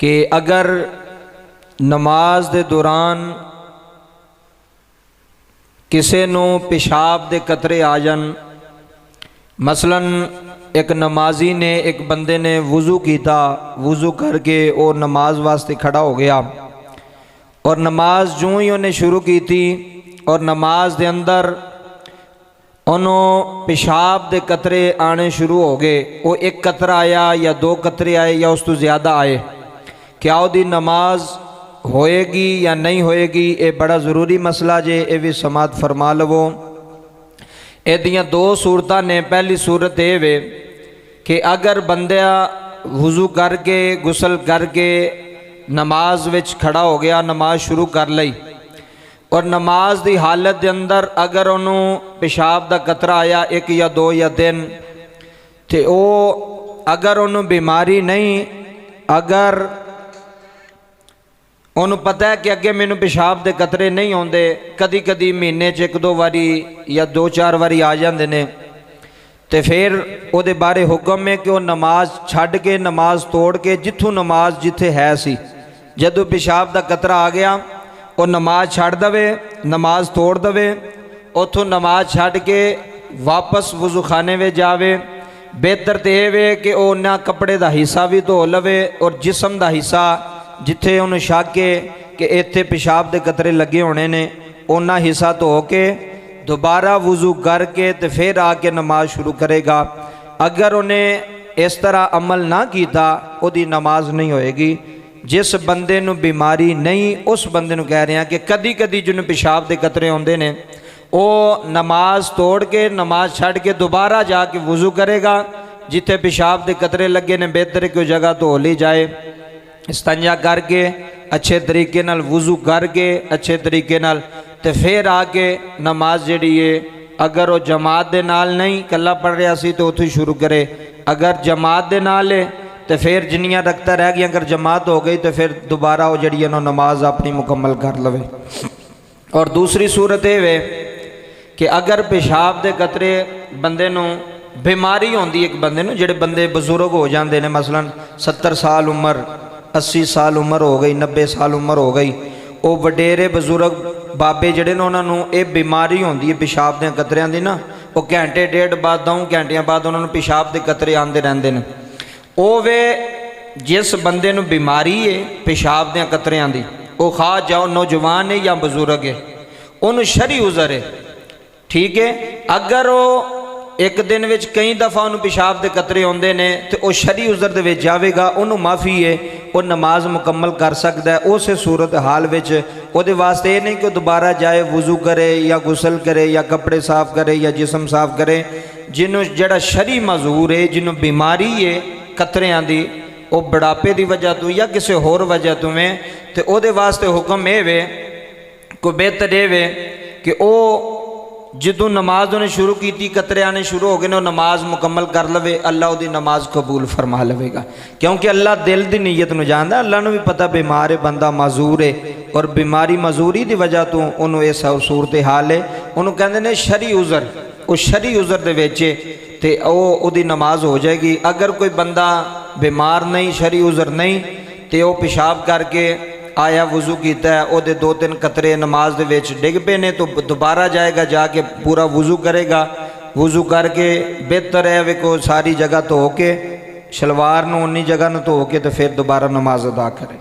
कि अगर नमाज दे दौरान किसी नूं पेशाब दे कतरे आ जान, मसलन एक नमाजी ने एक बंदे ने वज़ू किया, वज़ू करके और नमाज वास्ते खड़ा हो गया और नमाज जो ही उन्हें शुरू की थी और नमाज दे अंदर उन्होंने पेशाब दे कतरे आने शुरू हो गए। वो एक कतरा आया या दो कतरे आए या उस तो ज़्यादा आए, क्या उदी नमाज होएगी या नहीं होएगी? ये बड़ा ज़रूरी मसला जे, ये भी समात फरमा लवो। एदियाँ दो सूरत ने। पहली सूरत ये वे कि अगर बंदा वज़ू करके गुसल करके नमाज विच खड़ा हो गया, नमाज शुरू कर लई और नमाज की हालत के अंदर अगर उन्होंने पेशाब का कतरा आया एक या दो या दिन, तो वो अगर उन्होंने बीमारी नहीं, अगर उन्होंने पता है कि अगे मैनू पेशाब के कतरे नहीं आते, कदी कदी महीने च एक दो बारी या दो चार बारी आ जाते हैं, तो फिर वो बारे हुक्म है कि वह नमाज छड़ के नमाज तोड़ के जिथों नमाज जिथे है सी, जदों पेशाब का कतरा आ गया वो नमाज छड़ दवे, नमाज तोड़ दवे, उथों नमाज छड़ के वापस वज़ू खाने में जावे। बेहतर तो यह वे कि वह उन्ना कपड़े का हिस्सा भी धो लवे और जिसम का हिस्सा जिथे उन्हें शक है कि इत्थे पेशाब के कतरे लगे होने ने, उन्ना हिस्सा धो के दोबारा वज़ू करके तो फिर आके नमाज शुरू करेगा। अगर उन्हें इस तरह अमल ना किया, उसकी नमाज नहीं होएगी। जिस बंदे नूं बीमारी नहीं, उस बंदे नूं कह रहे हैं कि कदी कदी जिन्होंने पेशाब के कतरे आते हैं, वो नमाज तोड़ के नमाज छड़ के दोबारा जाके वज़ू करेगा। जिथे पेशाब के कतरे लगे ने, बेहतर कोई जगह धो ली जाए, इस्तंजा करके अच्छे तरीके नाल वज़ू करके अच्छे तरीके नाल ते फिर आके नमाज जिहड़ी है, अगर वो जमात दे नाल नहीं कला पढ़ रहा सी तो उथों शुरू करे, अगर जमात दे नाल है तो फिर जिन्नियां रखता रह गई, अगर जमात हो गई तो फिर दोबारा वो जिहड़ी है नमाज अपनी मुकम्मल कर लवे। और दूसरी सूरत ये वे कि अगर पेशाब के कतरे बंदे नूं बीमारी होंदी, एक बंदे नूं, जिहड़े बंदे बजुर्ग हो जाते हैं, मसलन 70 साल उम्र, 80 साल उम्र हो गई, 90 साल उम्र हो गई, वो वडेरे बजुर्ग बाबे जिहड़े ने उन्होंने ये बीमारी होंदी है पेशाब के कतरियां दी ना, वो घंटे डेढ़ बाद 2 घंटिया बाद उन्होंने पेशाब के कतरे आते रहते हैं। वो वे जिस बंदे नूं बीमारी है पेशाब के कतरियां दी, वो खा जाओ नौजवान है या बजुर्ग है, उन्होंने शरी उज़र है, ठीक है। अगर वो एक दिन विच कई दफ़ा उन्होंने पेशाब के कतरे आते हैं तो वह शरी उज़र दे विच जाएगा, उन्होंने माफ़ी है, वह नमाज मुकम्मल कर सकता है। उस सूरत हाल विच उहदे वास्ते ये नहीं कि दोबारा जाए वज़ू करे या गुसल करे या कपड़े साफ करे या जिसम साफ करे। जिन्हों जड़ा शरी मजूर है, जिन्हों बीमारी है कतरियां दी, वो बुढ़ापे की वजह तो या किसी होर वजह तो में, तो उहदे वास्ते हुक्म ये वे को बेहतर ये वे कि वो जिदों नमाज उन्हें शुरू की कतरे आने शुरू हो गए ने, नमाज मुकम्मल कर लवे, अल्लाह उहदी नमाज कबूल फरमा लवेगा, क्योंकि अल्लाह दिल की नीयत नूं जानदा। अल्लाह नूं भी पता बीमार है बंदा, माजूर है, और बीमारी मजूरी की वजह तो उन्होंने इस सूरत हाल है, उन्होंने कहते हैं शरी उज़र, वो शरी उज़र दे विच ते उहदी नमाज हो जाएगी। अगर कोई बंदा बीमार नहीं, शरी उज़र नहीं, तो वह पेशाब करके आया वज़ू किया है, वो 2-3 कतरे नमाज दे विच डिग पे ने, तो दोबारा जाएगा, जाके पूरा वज़ू करेगा, वज़ू करके बेहतर है वे को सारी जगह धो के शलवार नूं उन्नी जगह नूं धो के तो फिर दोबारा नमाज अदा करे।